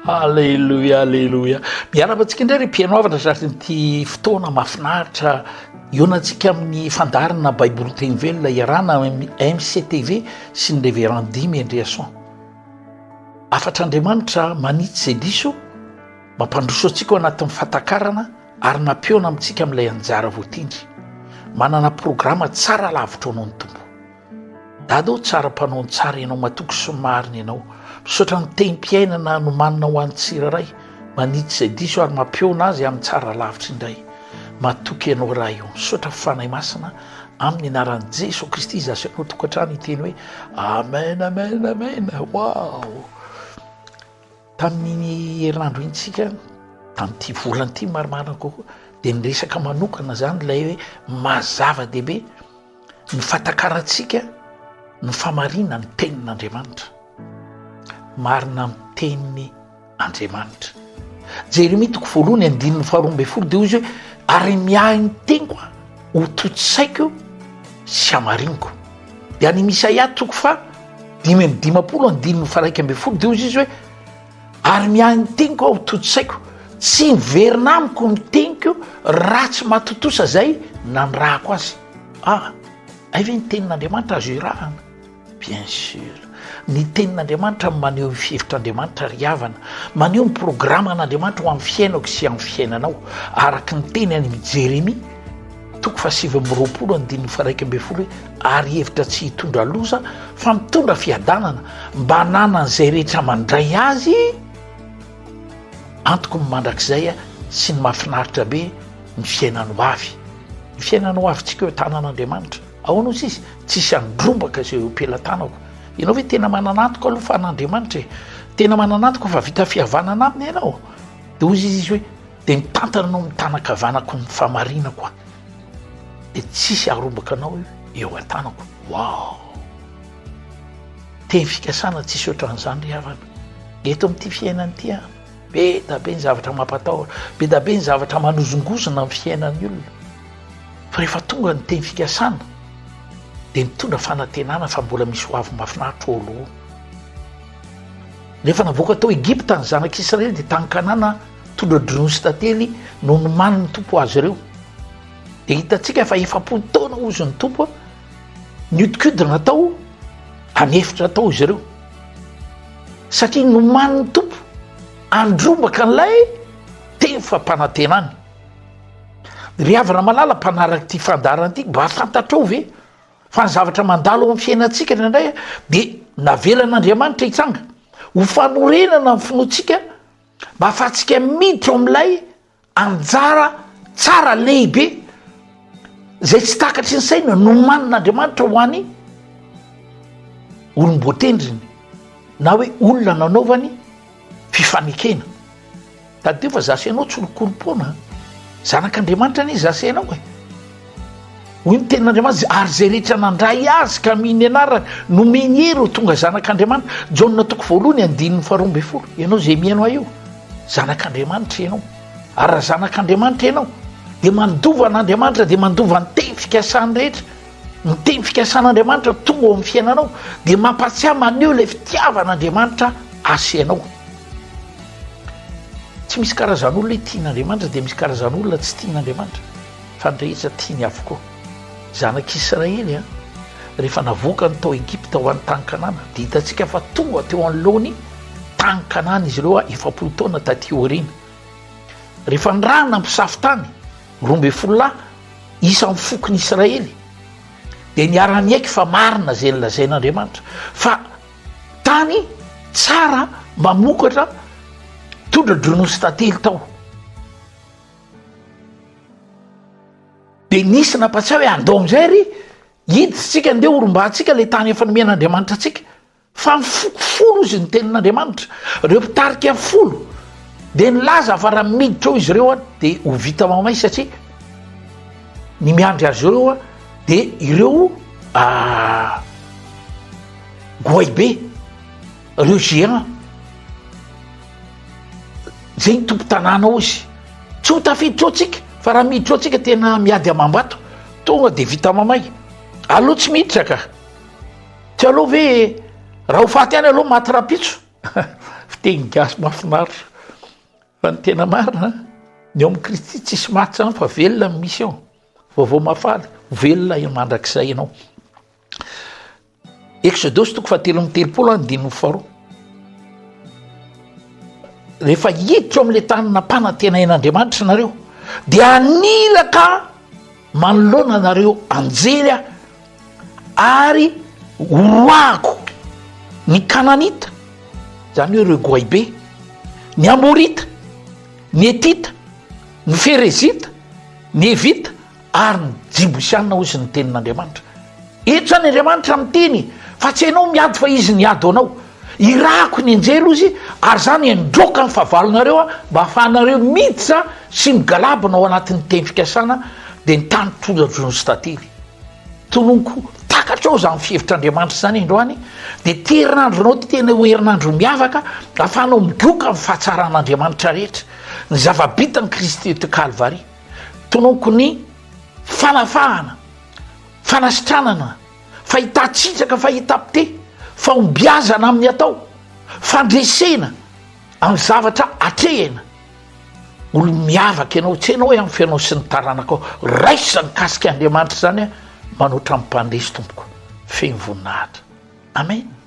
alleloia alleloia miaraba antsika indray re mpianoavana zatynyty fotoana mahafinaritra ionaantsika amin'ny fandarana baiboly teny velona iarana mctv sy ny révérend dimy andreason afatra andriamanitra manitsy zay diso mampandroso antsika o anatin'ny fatakarana ary nampiona amintsika amin'ilay anjara voatindry manana programa tsara lavitra anao ny tompo dado tsara mpanao ny tsara ianao matoky somariny ianao misaotra ny tenim-piainana no manina ho an'ny tsiraray manitsy zay diso ary mampiona azy amin'ny tsara lavitra indray matoky ianao raha io misaotra fanay masina amin'ny anaran'i jesosy kristy zasy ianao tokantrano iteny hoe amen amen amen wow tamin'ny herinandro intsika tamin'ity volany ity marimarina kokoa dia nyresaka manokana zany lay hoe mazava-dehibe ny fatakarantsika ny famarina ny tenin'andriamanitra marina amin'ny teniny andriamanitra jeremia toko voalohany andininy faharoambe folo dia izy hoe ary miahy ny teniko ho totsaiko sy amariniko dia any misaia toko fa 5:10 andininy faraiky ambe folo dia izy hoe ary miahy ny teniko ho totsaiko tsy miverina amiko ny teniko raha tsy matotosa zay na ny rahako azy ayve ny tenin'andriamanitra azo irahana bien sûr ny tenin'andriamanitra maneho ny fihevitr'andriamanitra ryhavana maneho ny programan'andriamanitra ho amin'ny fiainako sy amin'ny fiainanao araky ny teny any jeremia toko fa 7:20 andininy faraiky ambe folo hoe ary hevitra tsy hitondra loza fa mitondra fiadanana mba nanan'izay rehetra mandray azy antoko ny mandrakizay sy ny mahafinaritra be ny fiainano avy ny fiainano avy tsika eo tanan'andriamanitra ahoanao sisy tsisy andrombaka zay opelantanako ianao hoe tena mananatoko aloha fa an'andriamanitra tena mananatoko fa vita fihavanana aminy ianao de ozy izy hoe de mitantana anao mitanakavanako ny famarinako a de tsisy arombaka anao eo an-tanako wow teny fikasana tsisy ohatran'izany ry havana eto amin'ity fiainany ty a be da be ny zavatra mampatahotra be da be ny zavatra manozongozona amin'ny fiainan'ny olona fa rehefa tonga ny teny fikasana de mitondra fanantenana fa mbola misy ho avy mahafinaritra olo rehefa navoaka tao Egypta ny zanak'Israely de tany Kanana tondra dronosy tantely no nomany ny tompo azy ireo de hitatsika fa 7 taona ozy ny tompo niodikodina tao anefitra tao izy ireo satria nomany ny tompo andrombaka n'lay teny fampanantenany ry havana malala mpanaraky ty fandarana ty mba fantatrao ve fa ny zavatra mandalo amin'ny fiainantsika indray de navelan'andriamanitra hitsanga ho fanorenana ny finoatsika mba afahantsika miditra amin'ilay anjara tsara lehibe zay tsy takatry ny saina nomanin'andriamanitra ho any olom-boatendriny na hoe olona nanaovany fifanekena tadeo fa zasy ianao tsy olokolom-pona zanak'andriamanitra anie zasy ianao hoy ny tenin'andriamanitra ary zay rehetra nandray azy ka miny anarany nomeny hery ho tonga zanak'andriamanitra jaona toko voalohany andininy faharoambe folo ianao zay miaino io zanak'andriamanitra ianao ary raha zanak'andriamanitra ianao de mandova an'andriamanitra de mandova ny teny fikasany rehetra ny teny fikasan'andriamanitra tonga ao amin'ny fiainanao de mampatsiahy maneho ilay fitiavan'andriamanitra asianao tsy misy karazan'olona tian'andriamanitra de misy karazan'olona tsy tian'andriamanitra fa nyrehetra tiany avokoa zanak'Israely rehefa navoaka ny tao Egypta ho an'ny tany Kanana de hitatsika fa tonga teo anoloany tany Kanana izy ireo 7 taona taty aoriana rehefa nyrahana mpisafitany 12 lahy isan'ny fokon'ny Israely de niarany aiky fa marina zay nylazain'andriamanitra fa tany tsara mamokatra tondra dronosy tantely tao de nisy napatsy hoe andao am'izay ry hiditsika ndeha orombantsika le tany efa nomen'andriamanitra atsika fa mifokofolo izy ny tenin'andriamanitra reo mpitarika folo de nilaza fa raha miditra ao izy ireo de ho vita mamay satria ny miandry azy ireo de ireo goaibe reo géant zay ny tompo tanàna ao izy tsy ho tafiditra ao tsika fa raha miditra ao tsika tena miady amambato tonga de vita mamay aloha tsy miditra ka tsy aloha ve raha ho faty any aloha maty rapitso fiteny gasy mahafinaritra fa ny tena marina ny eo amin'ny Kristy tsisy maty zany fa velona ny mission vaovao mafaly velona mandrakizay ianao. Exodosy 3:3 rehefa hiditra amin'ilay tany nampanantenain'Andriamanitra nareo dia anilaka manoloana nareo anjery ary hoako ny Kananita zany hoe ireo Goibe, ny Amorita, ny Etita, ny Ferezita, ny Evita ary ny Jibusiana hozy ny tenin'Andriamanitra. Eto zany Andriamanitra miteny fa tsy hainao miady fa izy niady anao. Irako ny anjely izy ary zany endroka ny fahavalonareo mba ahafahanareo miditra sy migalabana ao anatin'ny teny fikasana dia ny tany tolajony sy tantely. Tononoko takatra ao zany fihevitr'Andriamanitra zany androany dia ty herinandronao ty tena ho herinandro miavaka ahafahanao migoka amin'ny fahatsaran'Andriamanitra rehetra ny zava-bitany Kristy eto Kalvary. Tononoko ny fanafahana, fanasitranana, fahitatsitsaka, fahitapite, faombiazana amin'ny atao, fandresena amin'ny zavatra atrehana. Olo miavaka ianao tsy hainao hoe amin'ny fianao sy ny taranakao raisa mikasika Andriamanitra zany manoatra amin'ny mpandresy tompoko feno voninahitra. Amen.